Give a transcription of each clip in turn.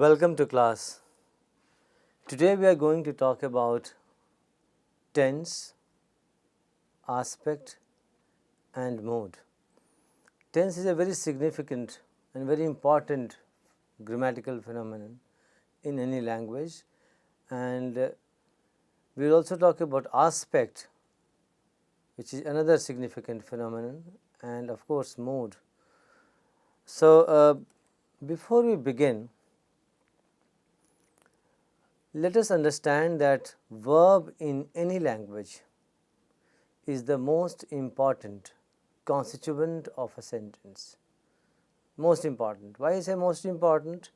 Welcome to class. Today we are going to talk about tense, aspect and mode. Tense is a very significant and very important grammatical phenomenon in any language, and we will also talk about aspect, which is another significant phenomenon, and of course mode. So, before we begin, let us understand that verb in any language is the most important constituent of a sentence. Most important. Why I say most important?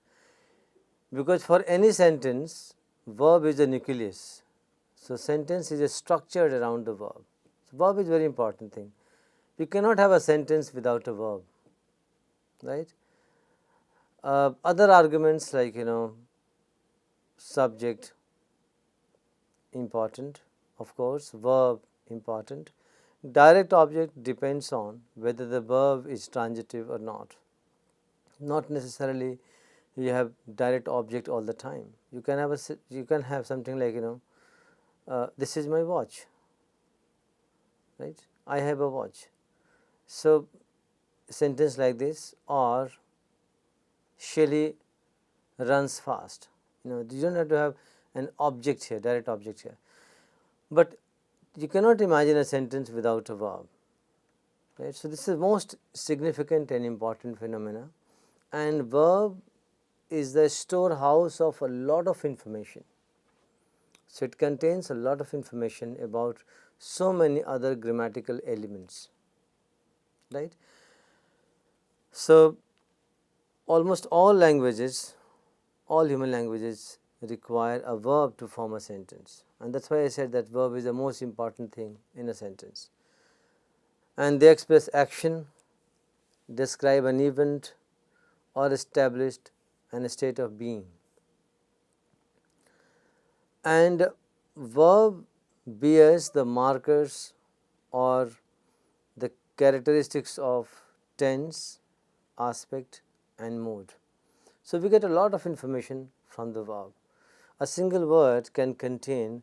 Because for any sentence, verb is the nucleus. So, sentence is structured around the verb. So, verb is very important thing. You cannot have a sentence without a verb, right? Other arguments like subject important, of course, verb important. Direct object depends on whether the verb is transitive or not. Not necessarily you have direct object all the time. You can have something like this is my watch, right? I have a watch. So, sentence like this, or Shelly runs fast. You don't have to have an object here, direct object here, but you cannot imagine a sentence without a verb, right. So, this is most significant and important phenomena, and verb is the storehouse of a lot of information. So, it contains a lot of information about so many other grammatical elements, right. So, almost all languages, all human languages require a verb to form a sentence, and that is why I said that verb is the most important thing in a sentence. And they express action, describe an event or established a state of being. And verb bears the markers or the characteristics of tense, aspect and mode. So, we get a lot of information from the verb. A single word can contain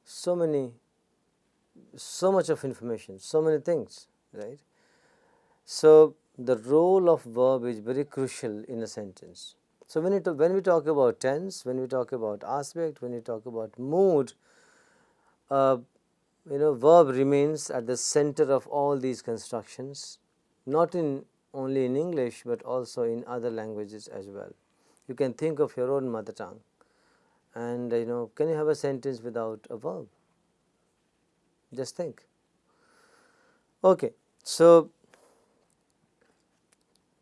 so much of information, so many things, right. So, the role of verb is very crucial in a sentence. So, when we talk about tense, when we talk about aspect, when we talk about mood, verb remains at the center of all these constructions, not only in English, but also in other languages as well. You can think of your own mother tongue, and can you have a sentence without a verb? Just think. Okay, so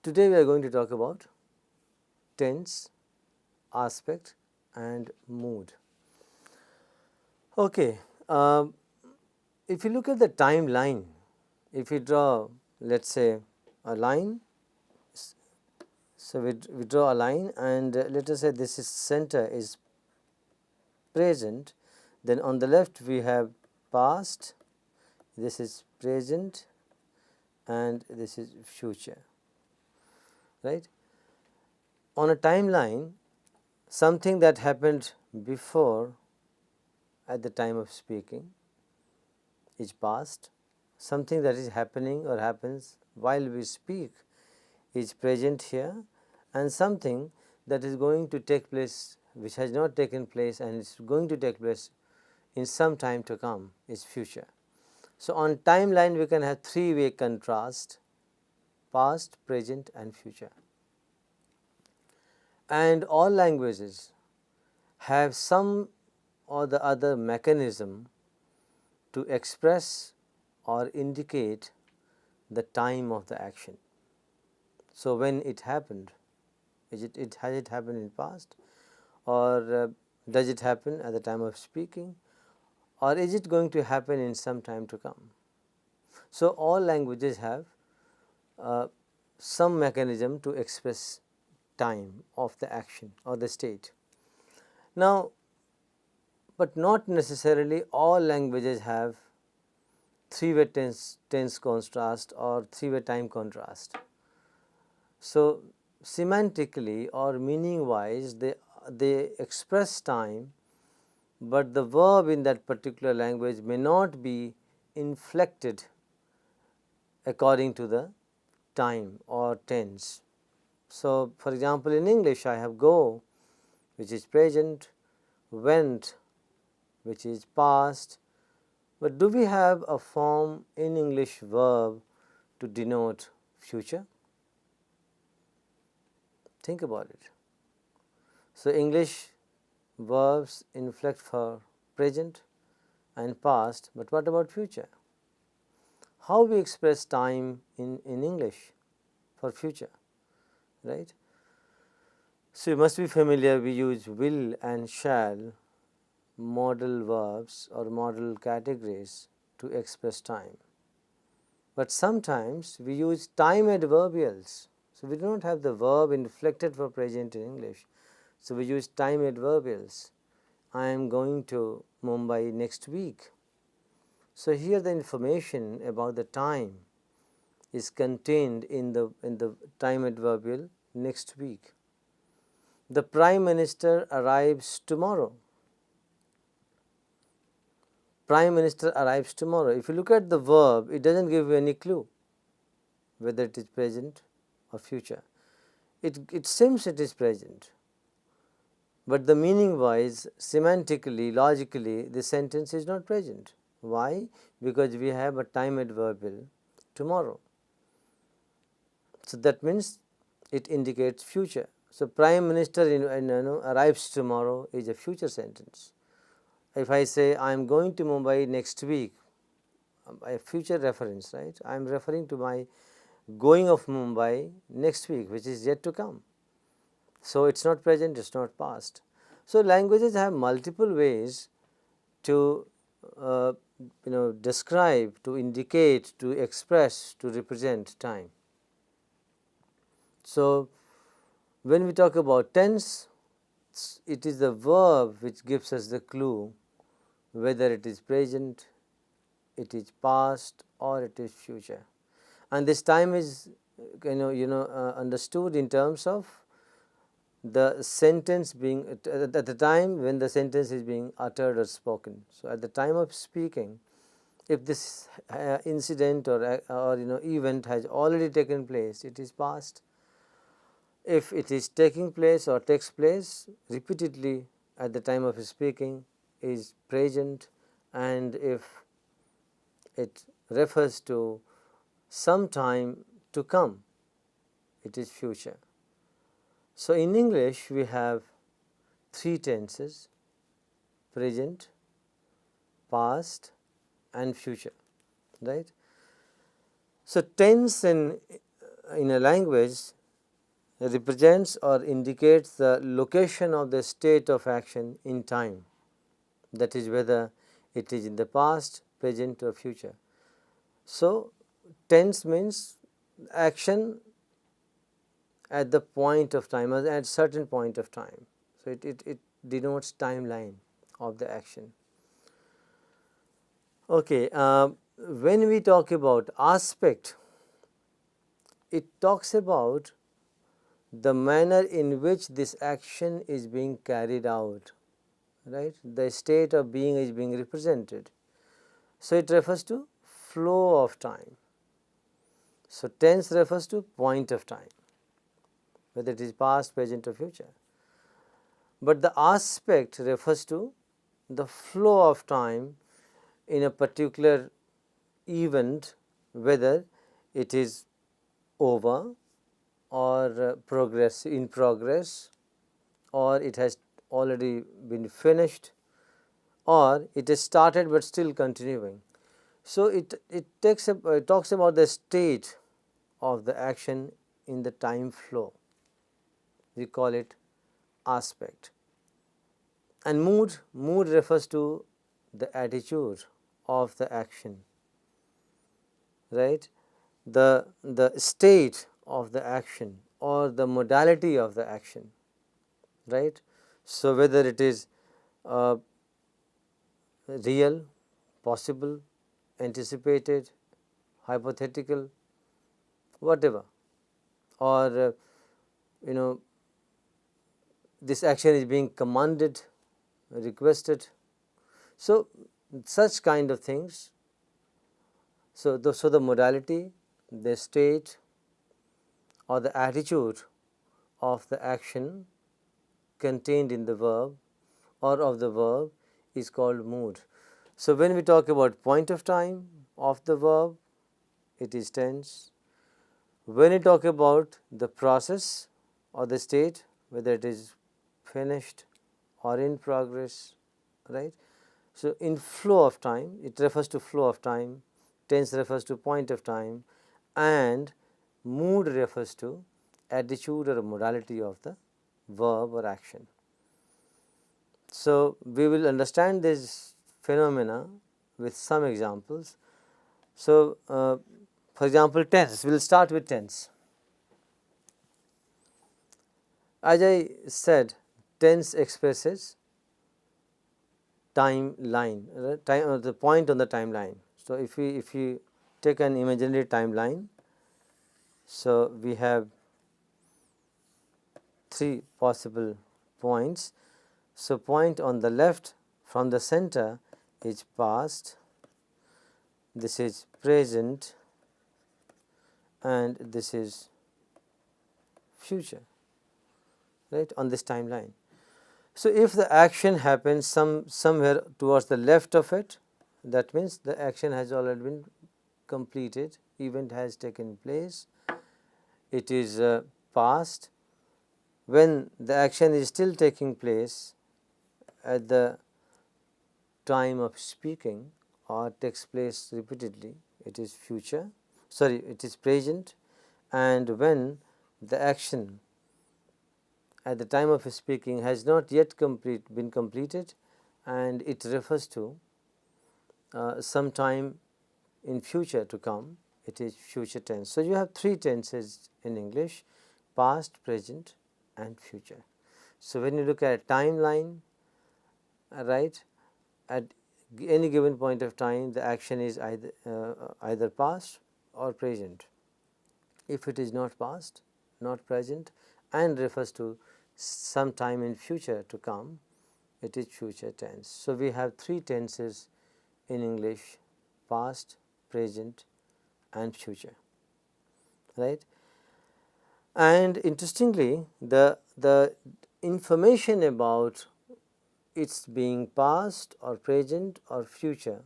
today we are going to talk about tense, aspect and mood. Okay, if you look at the timeline, if you draw, let us say, a line. So, we draw a line, and let us say this is center is present, then on the left we have past, this is present and this is future, right. On a timeline, something that happened before at the time of speaking is past, something that is happening or happens while we speak is present here, and something that is going to take place which has not taken place and is going to take place in some time to come is future. So, on timeline we can have three-way contrast: past, present and future. And all languages have some or the other mechanism to express or indicate the time of the action. So, when it happened, has it happened in past, or does it happen at the time of speaking, or is it going to happen in some time to come? So, all languages have some mechanism to express time of the action or the state. Now, but not necessarily all languages have three-way tense contrast or three-way time contrast. So, semantically or meaning wise they express time, but the verb in that particular language may not be inflected according to the time or tense. So, for example, in English I have go, which is present, went, which is past, but do we have a form in English verb to denote future? Think about it. So, English verbs inflect for present and past, but what about future? How we express time in English for future, right? So, you must be familiar, we use will and shall, modal verbs or modal categories to express time. But sometimes we use time adverbials. So, we do not have the verb inflected for present in English. So, we use time adverbials. I am going to Mumbai next week. So, here the information about the time is contained in the time adverbial next week. The Prime Minister arrives tomorrow. Prime Minister arrives tomorrow. If you look at the verb, it does not give you any clue whether it is present or future. It seems it is present, but the meaning wise, semantically, logically, the sentence is not present. Why? Because we have a time adverbial tomorrow. So, that means it indicates future. So, Prime Minister arrives tomorrow is a future sentence. If I say I am going to Mumbai next week, a future reference, right? I am referring to my going of Mumbai next week, which is yet to come. So, it is not present, it is not past. So, languages have multiple ways to describe, to indicate, to express, to represent time. So, when we talk about tense, it is the verb which gives us the clue whether it is present, it is past, or it is future. And this time is understood in terms of the sentence being at the time when the sentence is being uttered or spoken. So, at the time of speaking, if this incident or event has already taken place, it is past. If it is taking place or takes place repeatedly at the time of speaking, is present, and if it refers to some time to come, it is future. So, in English we have three tenses: present, past, and future, right. So, tense in a language represents or indicates the location of the state of action in time, that is whether it is in the past, present, or future. So, tense means action at the point of time, or at certain point of time. So, it denotes timeline of the action. Okay, when we talk about aspect, it talks about the manner in which this action is being carried out, right. The state of being is being represented. So, it refers to flow of time. So, tense refers to point of time, whether it is past, present, or future. But the aspect refers to the flow of time in a particular event, whether it is over or in progress, or it has already been finished, or it is started but still continuing. So, it talks about the state of the action in the time flow. We call it aspect. And mood refers to the attitude of the action, right. The state of the action or the modality of the action, right. So, whether it is real, possible, anticipated, hypothetical, whatever, or you know, this action is being commanded, requested. So, such kind of things. So, the modality, the state or the attitude of the action contained in the verb or of the verb is called mood. So, when we talk about point of time of the verb, it is tense. When we talk about the process or the state, whether it is finished or in progress, right. So, in flow of time, it refers to flow of time, tense refers to point of time, and mood refers to attitude or modality of the verb or action. So, we will understand this phenomena with some examples. So, for example, tense, we will start with tense. As I said, tense expresses timeline, the point on the timeline. So, if you take an imaginary timeline, so we have 3 possible points. So, point on the left from the center is past, this is present, and this is future, right, on this timeline. So, if the action happens somewhere towards the left of it, that means the action has already been completed, event has taken place, it is past. When the action is still taking place at the time of speaking or takes place repeatedly, it is future, sorry, it is present. And when the action at the time of speaking has not yet been completed, and it refers to some time in future to come, it is future tense. So, you have 3 tenses in English: past, present, and future. So, when you look at a timeline, right, at any given point of time, the action is either past or present. If it is not past, not present, and refers to some time in future to come, it is future tense. So, we have 3 tenses in English: past, present, and future, right. And interestingly, the information about its being past or present or future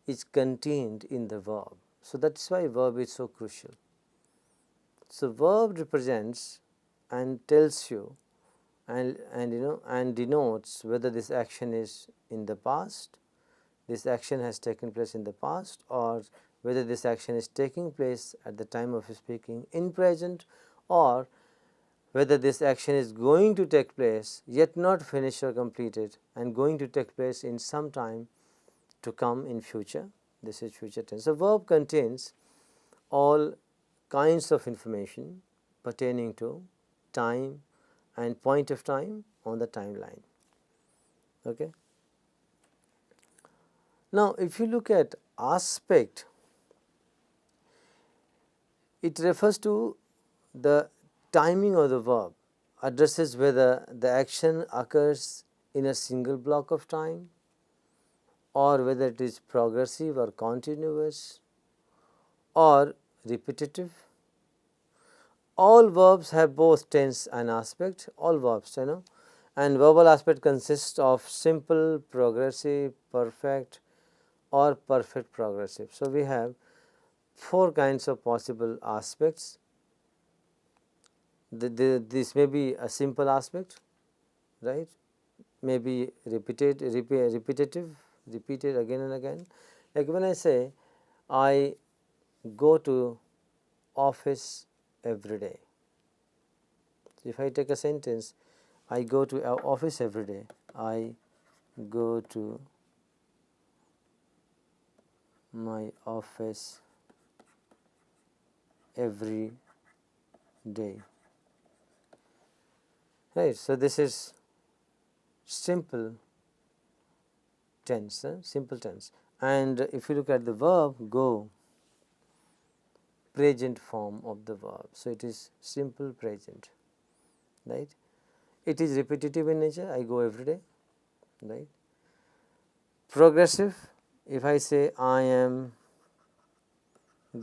is contained in the verb. So, that is why verb is so crucial. So, verb represents and tells you and denotes whether this action is in the past, this action has taken place in the past, or whether this action is taking place at the time of speaking in present, or whether this action is going to take place yet not finished or completed and going to take place in some time to come in future. This is future tense. So, verb contains all kinds of information pertaining to time and point of time on the timeline. Okay. Now, if you look at aspect, it refers to the timing of the verb, addresses whether the action occurs in a single block of time or whether it is progressive or continuous or repetitive. All verbs have both tense and aspect, all verbs, and verbal aspect consists of simple, progressive, perfect, or perfect progressive. So, we have 4 kinds of possible aspects. This may be a simple aspect, right, may be repetitive, repeated again and again. Like when I say, I go to office every day. So, if I take a sentence, I go to office every day, I go to my office every day, right. So, this is simple tense, simple tense. And if you look at the verb go, present form of the verb. So, it is simple present. right. It is repetitive in nature, I go every day, right. Progressive, if I say I am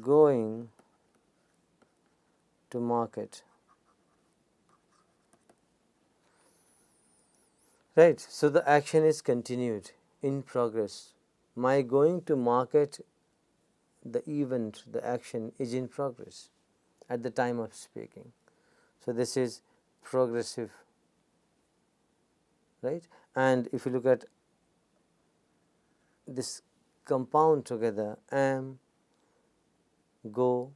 going to market, right. So, the action is continued, in progress. My going to market, the event, the action is in progress at the time of speaking. So, this is progressive, right. And if you look at this compound together, am, go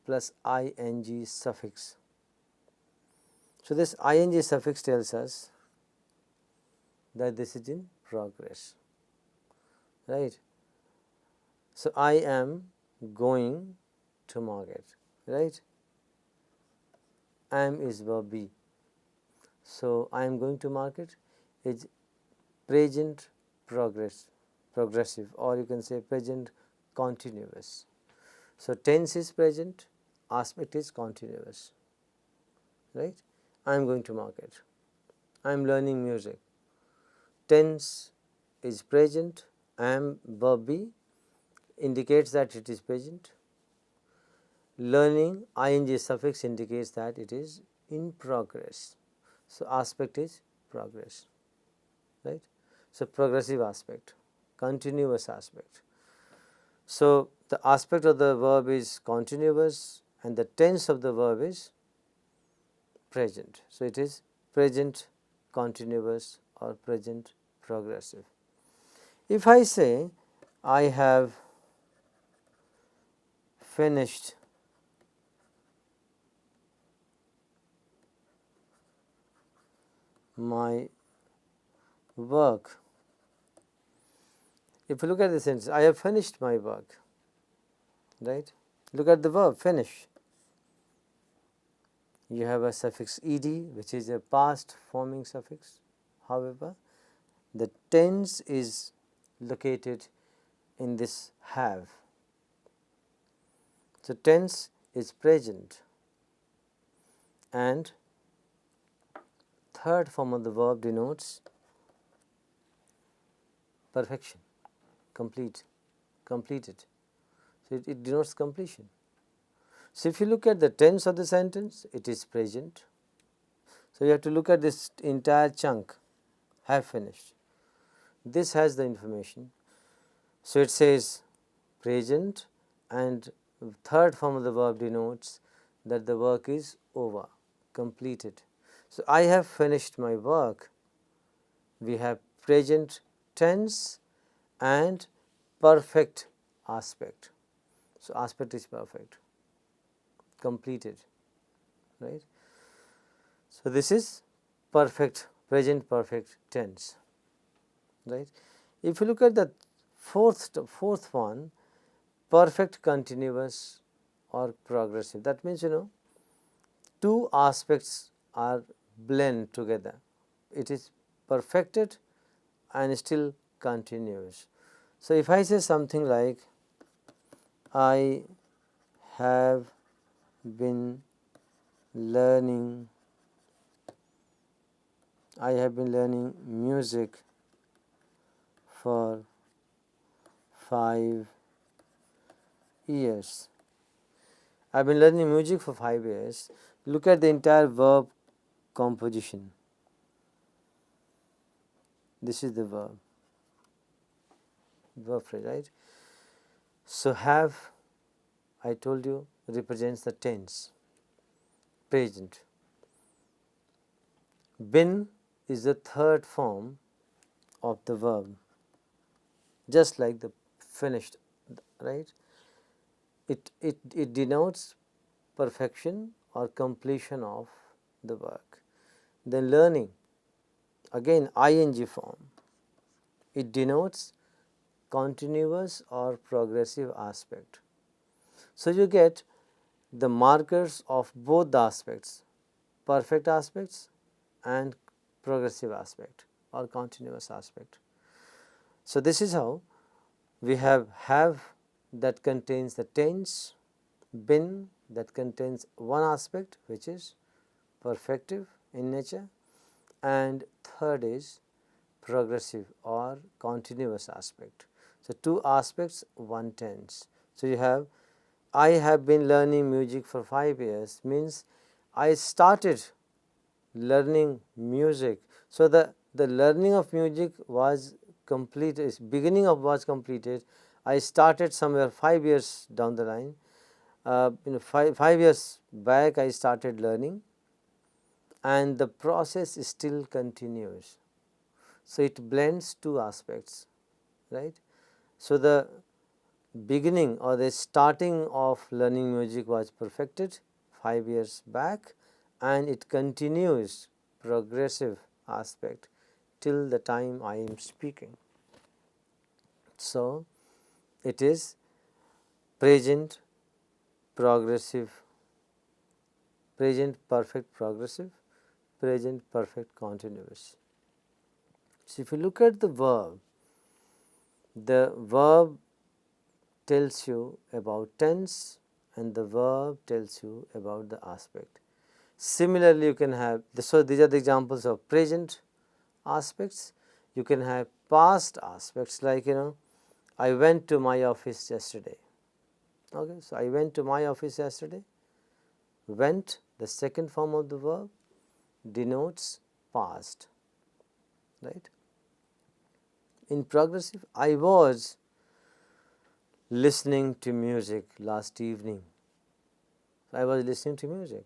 plus ing suffix. So, this ing suffix tells us that this is in progress, right. So, I am going to market, right. Am is verb be. So, I am going to market is present progressive, or you can say present continuous. So, tense is present, aspect is continuous, right. I am going to market, I am learning music. Tense is present, am verb be indicates that it is present. Learning ing suffix indicates that it is in progress. So, aspect is progress, right. So, progressive aspect, continuous aspect. So, the aspect of the verb is continuous and the tense of the verb is present. So, it is present continuous or present progressive. If I say I have finished my work, if you look at the sentence, I have finished my work, right. Look at the verb finish. You have a suffix ed, which is a past forming suffix. However, the tense is located in this have. So, tense is present and third form of the verb denotes perfection, completed. So, it denotes completion. So, if you look at the tense of the sentence, it is present. So, you have to look at this entire chunk, have finished. This has the information. So, it says present and third form of the verb denotes that the work is over, completed. So, I have finished my work. We have present tense and perfect aspect. So, aspect is perfect, completed, right. So, this is perfect, present perfect tense, right. If you look at the fourth one, perfect continuous or progressive, that means two aspects are blend together. It is perfected and still continuous. So, if I say something like I have been learning music for 5 years. I have been learning music for 5 years. Look at the entire verb composition. This is the verb phrase, right. So, have, I told you, represents the tense, present. Been is the third form of the verb, just like the finished, right. It denotes perfection or completion of the work. Then learning, again ing form, it denotes continuous or progressive aspect. So, you get the markers of both the aspects, perfect aspects and progressive aspect or continuous aspect. So, this is how we have that contains the tense, been that contains one aspect which is perfective in nature, and third is progressive or continuous aspect. So, two aspects, one tense. So, you have I have been learning music for 5 years means I started learning music. So, the learning of music was completed, beginning of was completed. I started somewhere 5 years down the line. 5 years back I started learning, and the process still continues. So, it blends two aspects, right. So, the beginning or the starting of learning music was perfected 5 years back, and it continues progressive aspect till the time I am speaking. So, it is present progressive, present perfect progressive, present perfect continuous. So, if you look at the verb tells you about tense and the verb tells you about the aspect. Similarly, you can have so these are the examples of present aspects. You can have past aspects like I went to my office yesterday. Okay, so I went to my office yesterday. Went, the second form of the verb, denotes past, right. In progressive, I was listening to music last evening. I was listening to music,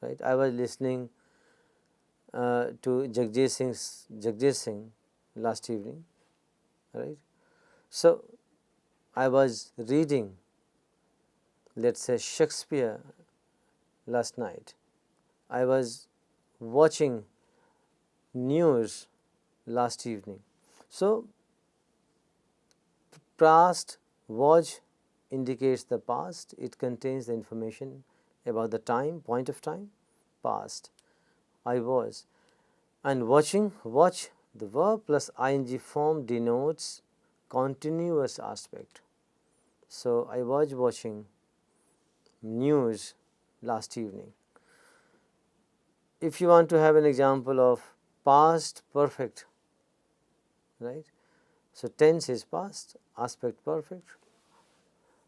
right. I was listening to Jagjit Singh last evening, right. So, I was reading, let us say, Shakespeare last night. I was watching news last evening. So, past was indicates the past. It contains the information about the time, point of time, past. I was, and watching, watch, the verb plus ing form denotes continuous aspect. So, I was watching news last evening. If you want to have an example of past perfect, right. So, tense is past, aspect perfect.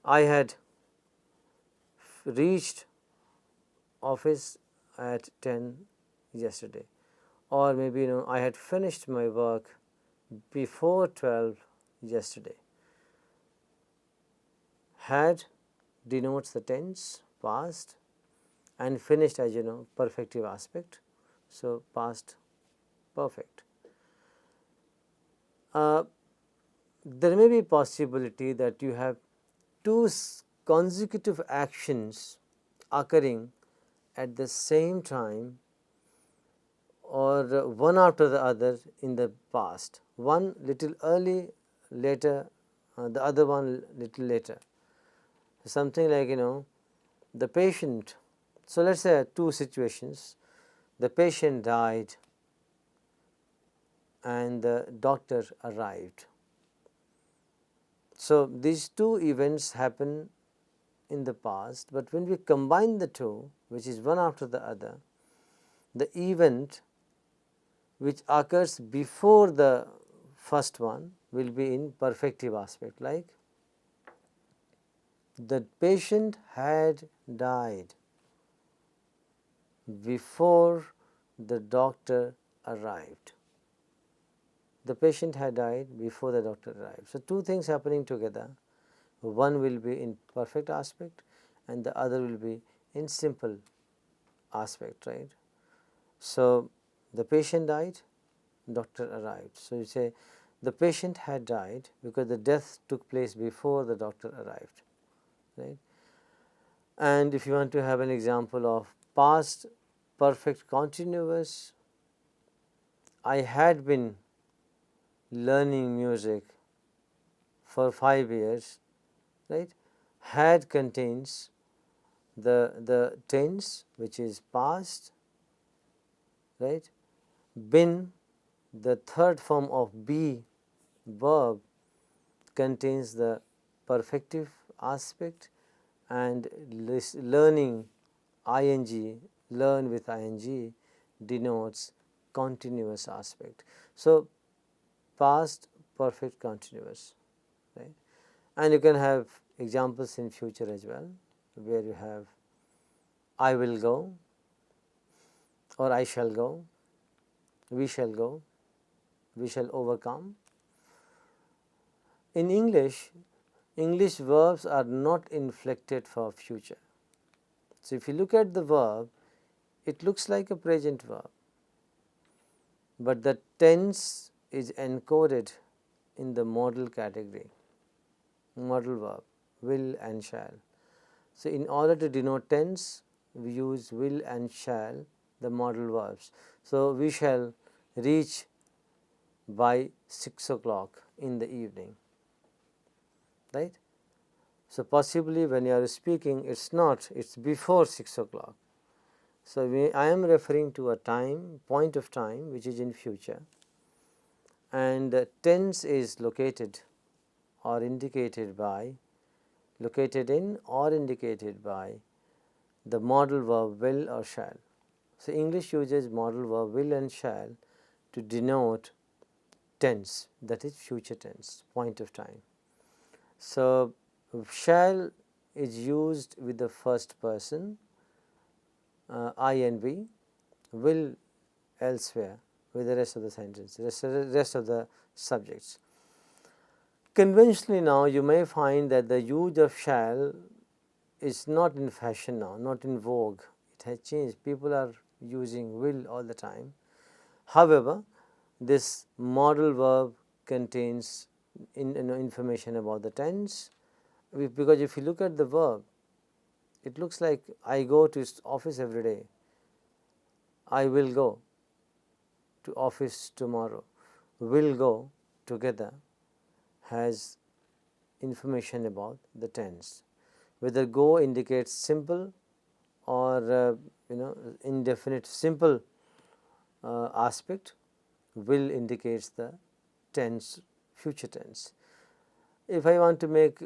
I had reached office at 10 yesterday, or maybe I had finished my work before 12 yesterday. Had denotes the tense, past, and finished, as you know, perfective aspect. So, past perfect. There may be possibility that you have two consecutive actions occurring at the same time or one after the other in the past, one little early, later, the other one little later. Something like the patient. So, let us say two situations, the patient died and the doctor arrived. So, these two events happen in the past, but when we combine the two, which is one after the other, the event which occurs before the first one will be in perfective aspect, like the patient had died before the doctor arrived. The patient had died before the doctor arrived. So, two things happening together, one will be in perfect aspect and the other will be in simple aspect, right. So, the patient died, doctor arrived. So, you say the patient had died because the death took place before the doctor arrived, right. And if you want to have an example of past perfect continuous, I had been learning music for 5 years, right. Had contains the tense which is past, right. Been, the third form of be verb, contains the perfective aspect, and learning ing, learn with ing denotes continuous aspect. So, past perfect continuous, right? And you can have examples in future as well, where you have I will go, or I shall go, we shall go, we shall overcome. In English, English verbs are not inflected for future. So, if you look at the verb, it looks like a present verb, but the tense is encoded in the modal category, modal verb, will and shall. So, in order to denote tense, we use will and shall, the modal verbs. So, we shall reach by 6 o'clock in the evening, right. So, possibly when you are speaking, it is not, it is before 6 o'clock. So, I am referring to a time, point of time which is in future, and tense is located or indicated by, located in or indicated by the modal verb will or shall. So, English uses modal verb will and shall to denote tense, that is future tense, point of time. So, shall is used with the first person, I and we, will elsewhere with the rest of the sentence, rest of the subjects. Conventionally now, you may find that the use of shall is not in fashion now, not in vogue. It has changed. People are using will all the time. However, this modal verb contains information about the tense, because if you look at the verb, it looks like I go to office every day, I will go to office tomorrow, will go together has information about the tense. Whether go indicates simple or indefinite simple aspect, will indicates the tense, future tense. If I want to make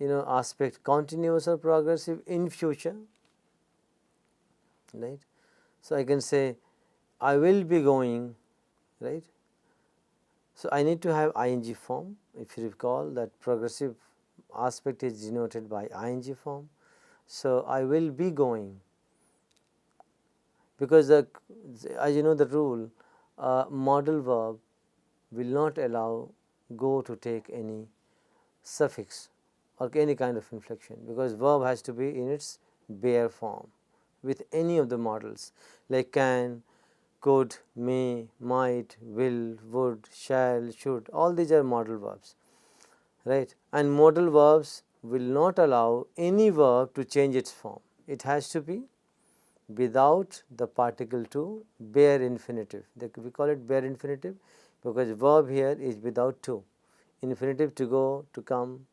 aspect continuous or progressive in future, right. So, I can say I will be going, right. So, I need to have ing form. If you recall that progressive aspect is denoted by ing form. So, I will be going, because as you know the rule, modal verb will not allow go to take any suffix or any kind of inflection, because verb has to be in its bare form with any of the modals like can, could, may, might, will, would, shall, should, all these are modal verbs, right. And modal verbs will not allow any verb to change its form. It has to be without the particle to, bare infinitive. We call it bare infinitive because verb here is without to. Infinitive to go, to come,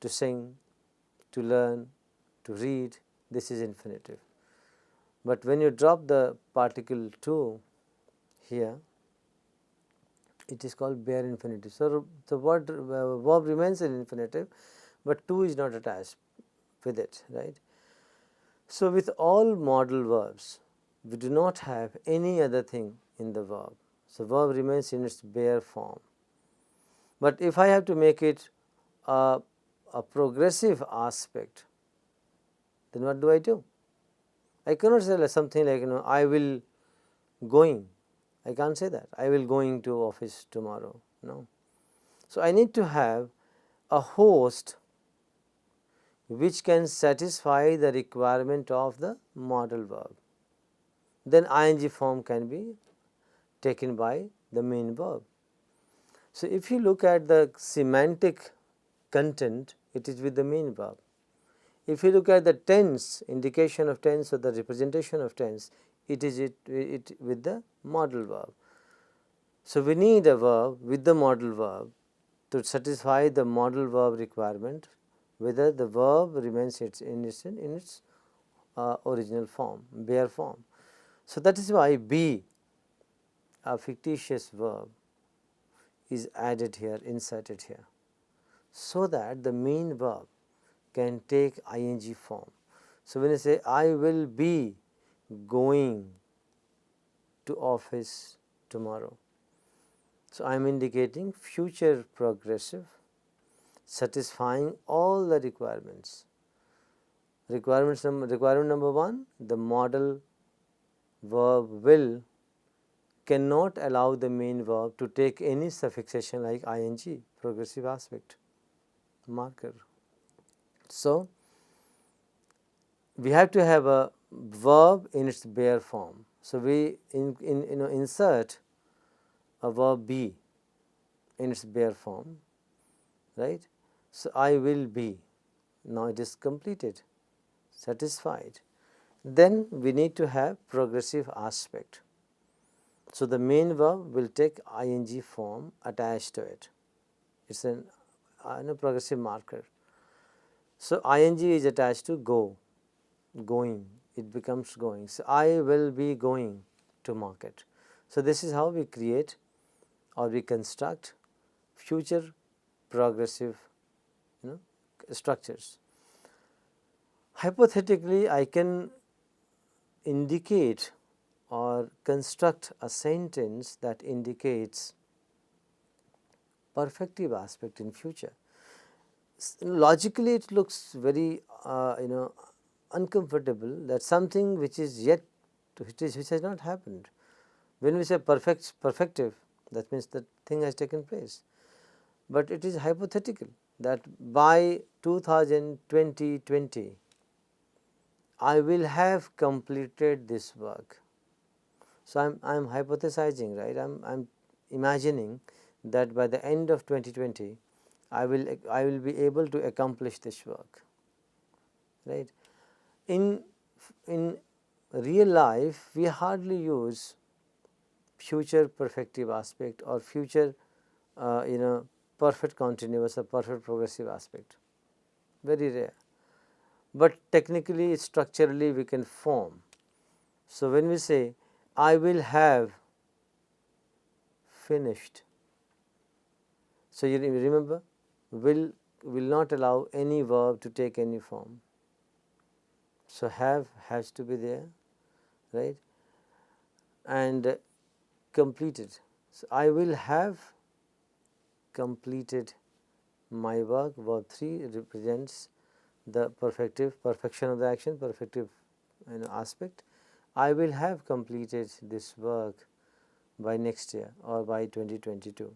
to sing, to learn, to read, this is infinitive. But when you drop the particle to here, it is called bare infinitive. So, the word verb remains in infinitive, but to is not attached with it, right. So, with all modal verbs, we do not have any other thing in the verb. So, verb remains in its bare form. But if I have to make it a progressive aspect, then what do I do? I cannot say something like I will going. I can't say that. I will going to office tomorrow. No. So, I need to have a host which can satisfy the requirement of the modal verb. Then ing form can be taken by the main verb. So, if you look at the semantic content, it is with the main verb. If you look at the tense, indication of tense or the representation of tense, it is with the modal verb. So, we need a verb with the modal verb to satisfy the modal verb requirement, whether the verb remains in its original form, bare form. So, that is why be, a fictitious verb, is added here, inserted here, so that the main verb can take ing form. So, when you say I will be going to office tomorrow. So, I am indicating future progressive, satisfying all the requirements. Requirement number 1, the modal verb will cannot allow the main verb to take any suffixation like ing, progressive aspect, marker. So, we have to have a verb in its bare form. So, we insert a verb be in its bare form, right. So, I will be, now it is completed, satisfied. Then we need to have progressive aspect. So, the main verb will take ing form attached to it. It is a progressive marker. So, ing is attached to go, going, it becomes going. So, I will be going to market. So, this is how we create or we construct future progressive structures. Hypothetically, I can indicate or construct a sentence that indicates perfective aspect in future. Logically, it looks very uncomfortable that something which is yet which has not happened. When we say perfective, that means the thing has taken place, but it is hypothetical that by 2020 I will have completed this work. So, I am hypothesizing, right. I am imagining that by the end of 2020 I will be able to accomplish this work, right. In real life, we hardly use future perfective aspect or future perfect continuous or perfect progressive aspect, very rare, but technically structurally we can form. So, when we say I will have finished, so you remember will not allow any verb to take any form. So, have has to be there, right, and completed. So, I will have completed my work. Verb 3 represents the perfection of the action, perfective aspect. I will have completed this work by next year or by 2022,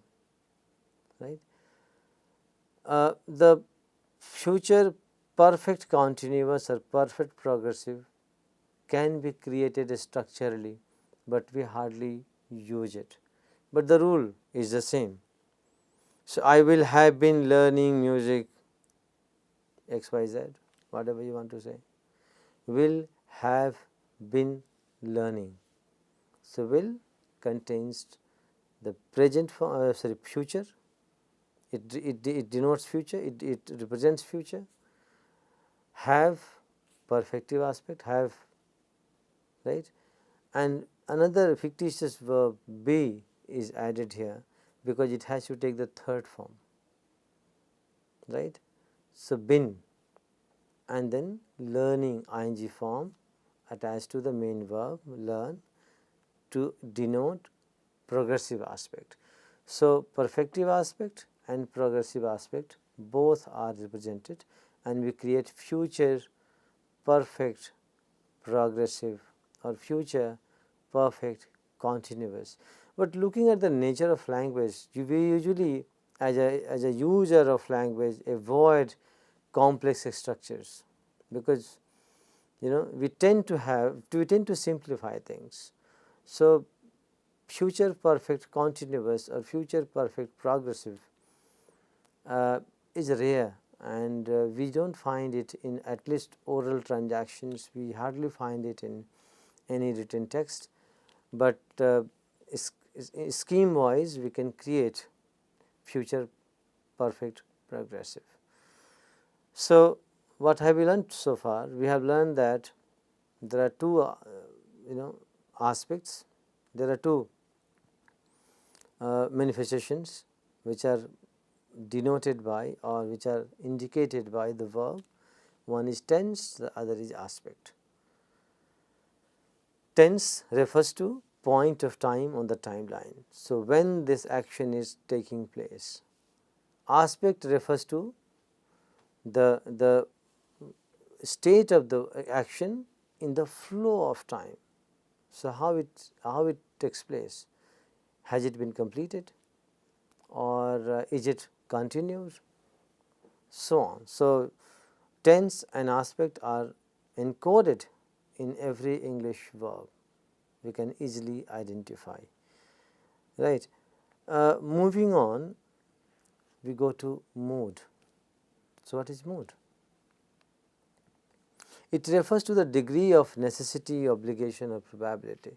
right. The future perfect continuous or perfect progressive can be created structurally, but we hardly use it, but the rule is the same. So, I will have been learning music XYZ, whatever you want to say, will have been learning. So, will contains the present form, future, it denotes future, it represents future. Have perfective aspect, have, right, and another fictitious verb be is added here because it has to take the third form, right. So, been and then learning ing form attached to the main verb learn to denote progressive aspect. So, perfective aspect and progressive aspect both are represented and we create future perfect progressive or future perfect continuous. But looking at the nature of language, we usually as a user of language avoid complex structures, because we tend to simplify things. So, future perfect continuous or future perfect progressive is rare, and we do not find it in at least oral transactions. We hardly find it in any written text, but scheme wise we can create future perfect progressive. So, what have we learned so far? We have learned that there are two aspects, there are two manifestations which are denoted by or which are indicated by the verb. One is tense, the other is aspect. Tense refers to point of time on the timeline. So, when this action is taking place. Aspect refers to the state of the action in the flow of time. So, how it takes place? Has it been completed, or is it continued? So on. So, tense and aspect are encoded in every English verb. We can easily identify. Right. Moving on, we go to mood. So, what is mood? It refers to the degree of necessity, obligation, or probability.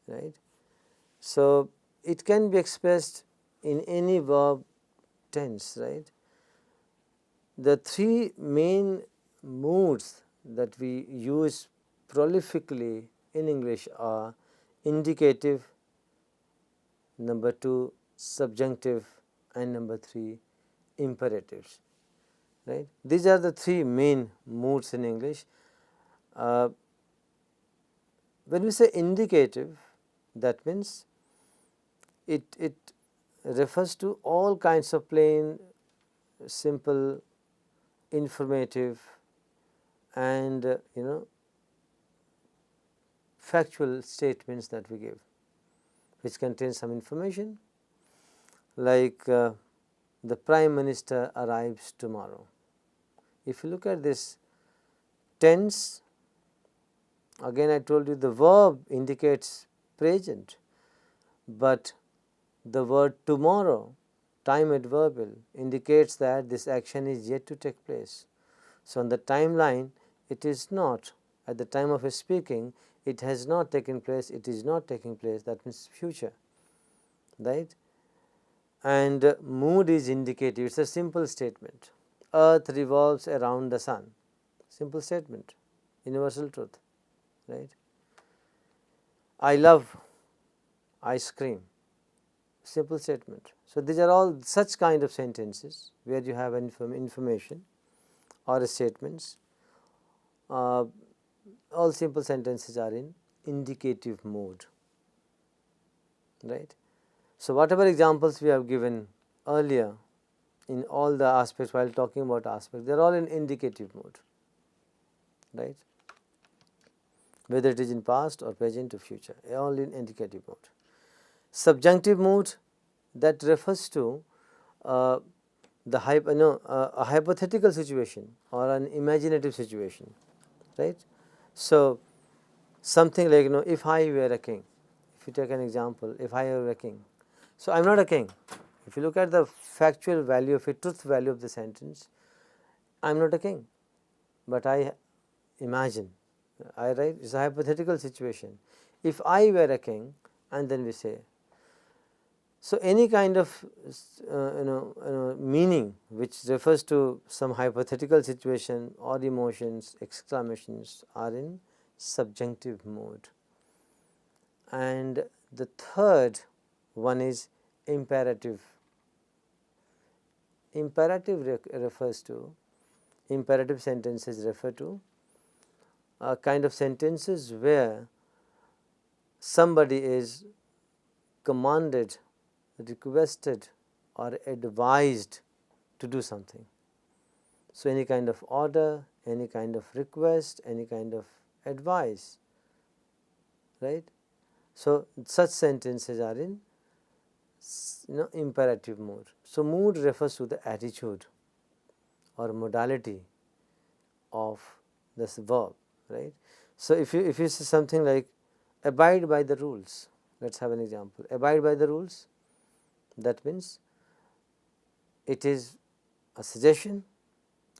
Right. So, it can be expressed in any verb tense. Right. The three main moods that we use prolifically in English are indicative, number 2 subjunctive, and number 3 imperatives. Right. These are the three main moods in English. When we say indicative, that means it refers to all kinds of plain, simple, informative, and factual statements that we give, which contain some information, like the Prime Minister arrives tomorrow. If you look at this tense, again I told you the verb indicates present, but the word tomorrow, time adverbial, indicates that this action is yet to take place. So, on the timeline, it is not, at the time of speaking, it has not taken place, it is not taking place, that means future, right. And mood is indicative, it is a simple statement. Earth revolves around the sun, simple statement, universal truth, right. I love ice cream, simple statement. So, these are all such kind of sentences where you have information or statements. All simple sentences are in indicative mood, right. So, whatever examples we have given earlier in all the aspects while talking about aspects, they are all in indicative mood, right, whether it is in past or present or future, all in indicative mode. Subjunctive mood, that refers to a hypothetical situation or an imaginative situation, right. So, something like if I were a king, if you take an example, if I were a king. So, I am not a king. If you look at the factual value of it, truth value of the sentence, I am not a king, but I imagine, I write, it is a hypothetical situation. If I were a king, and then we say. So, any kind of meaning which refers to some hypothetical situation or emotions, exclamations are in subjunctive mode. And the third one is imperative. Imperative refers to, imperative sentences refer to a kind of sentences where somebody is commanded, requested, or advised to do something. So, any kind of order, any kind of request, any kind of advice, right. So, such sentences are in imperative mood. So, mood refers to the attitude or modality of this verb, right. So, if you say something like abide by the rules, let us have an example. Abide by the rules, that means it is a suggestion,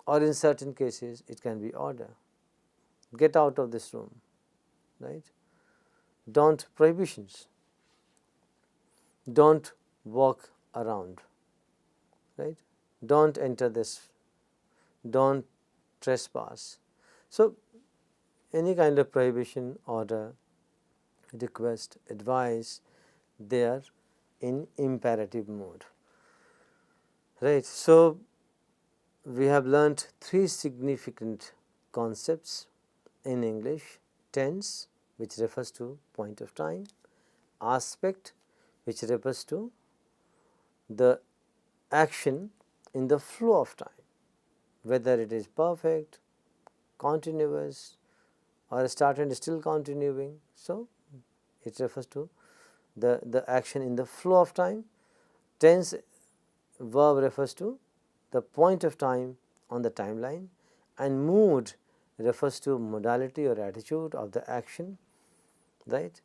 or in certain cases it can be order. Get out of this room, right. Don't, prohibitions. Don't walk around, right. Don't enter this, don't trespass. So, any kind of prohibition, order, request, advice, they are in imperative mode, right. So, we have learnt three significant concepts in English: tense, which refers to point of time, aspect, which refers to the action in the flow of time, whether it is perfect, continuous, or started and still continuing. So, it refers to the action in the flow of time. Tense verb refers to the point of time on the timeline, and mood refers to modality or attitude of the action, right,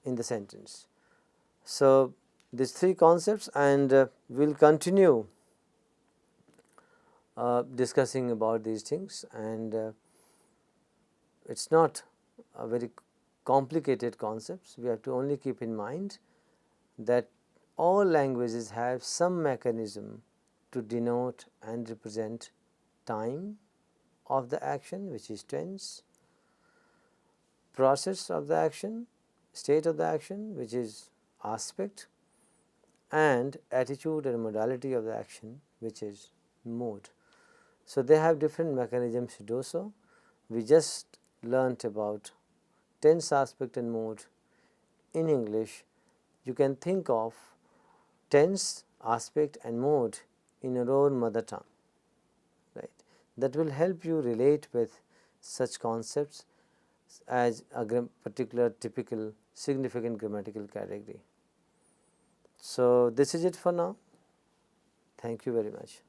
in the sentence. So, these three concepts, and we will continue discussing about these things, and it is not a very complicated concepts. We have to only keep in mind that all languages have some mechanism to denote and represent time of the action, which is tense, process of the action, state of the action, which is aspect, and attitude and modality of the action, which is mode. So, they have different mechanisms to do so. We just learnt about tense, aspect and mode. In English, you can think of tense, aspect and mode in your own mother tongue, right. That will help you relate with such concepts as a particular typical significant grammatical category. So, this is it for now. Thank you very much.